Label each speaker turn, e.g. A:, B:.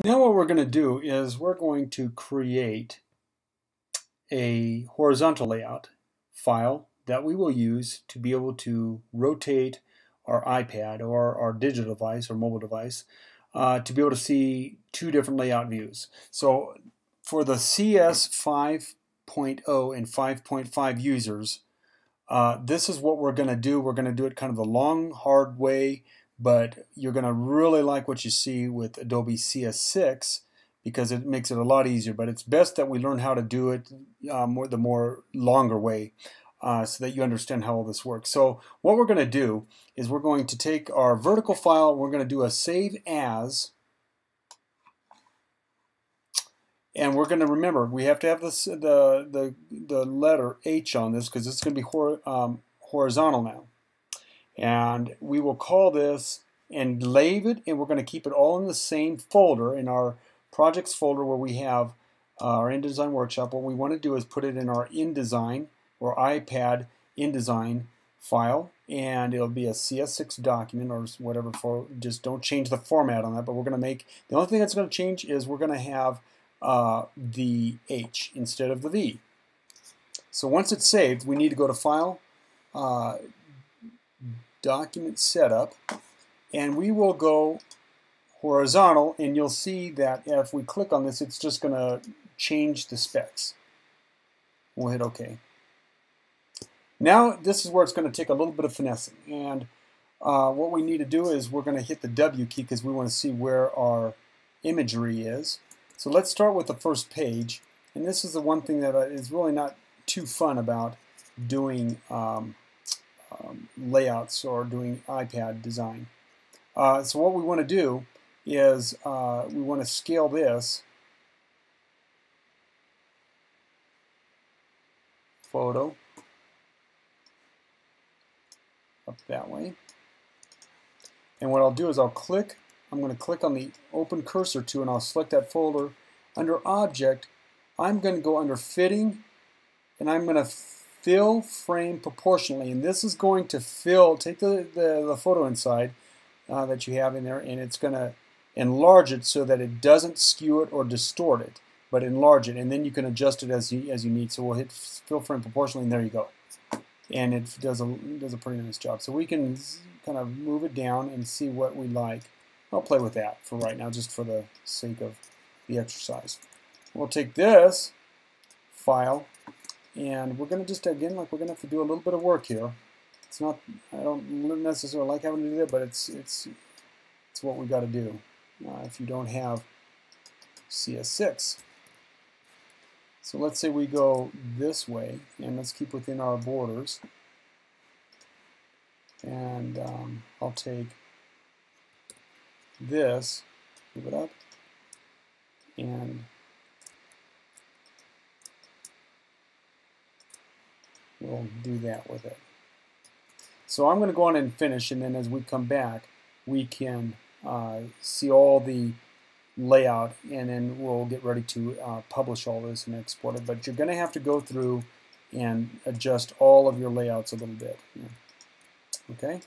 A: Now what we're going to do is we're going to create a horizontal layout file that we will use to be able to rotate our iPad or our digital device or mobile device to be able to see two different layout views. So for the CS 5.0 and 5.5 users, this is what we're going to do. We're going to do it kind of the long, hard way, but you're going to really like what you see with Adobe CS6 because it makes it a lot easier. But it's best that we learn how to do it the more longer way so that you understand how all this works. So what we're going to do is we're going to take our vertical file, we're going to do a save as, and we're going to remember we have to have this, the letter H on this because it's going to be horizontal now. And we will call this and leave it, and we're going to keep it all in the same folder, in our projects folder where we have our InDesign workshop. What we want to do is put it in our InDesign or iPad InDesign file, and it'll be a CS6 document or whatever. For just don't change the format on that, but we're going to make, the only thing that's going to change is we're going to have the H instead of the V. So once it's saved, we need to go to File, Document Setup, and we will go horizontal, and you'll see that if we click on this, it's just going to change the specs. We'll hit OK. Now this is where it's going to take a little bit of finessing, and what we need to do is we're going to hit the W key because we want to see where our imagery is. So let's start with the first page, and this is the one thing that is really not too fun about doing layouts or doing iPad design. So what we want to do is we want to scale this photo up that way, and what I'll do is I'm going to click on the open cursor to, and I'll select that folder. Under Object, I'm going to go under Fitting, and I'm going to fill frame proportionally, and this is going to take the photo inside that you have in there, and it's going to enlarge it so that it doesn't skew it or distort it, but enlarge it, and then you can adjust it as you need. So we'll hit fill frame proportionally, and there you go, and it does a pretty nice job. So we can kind of move it down and see what we like. I'll play with that for right now, just for the sake of the exercise. We'll take this file, and we're going to just, again, we're going to have to do a little bit of work here. It's not, I don't necessarily like having to do that, but it's what we got to do if you don't have CS6. So let's say we go this way, and let's keep within our borders. And I'll take this, move it up, and we'll do that with it. So I'm going to go on and finish, and then as we come back, we can see all the layout, and then we'll get ready to publish all this and export it. But you're going to have to go through and adjust all of your layouts a little bit. Okay?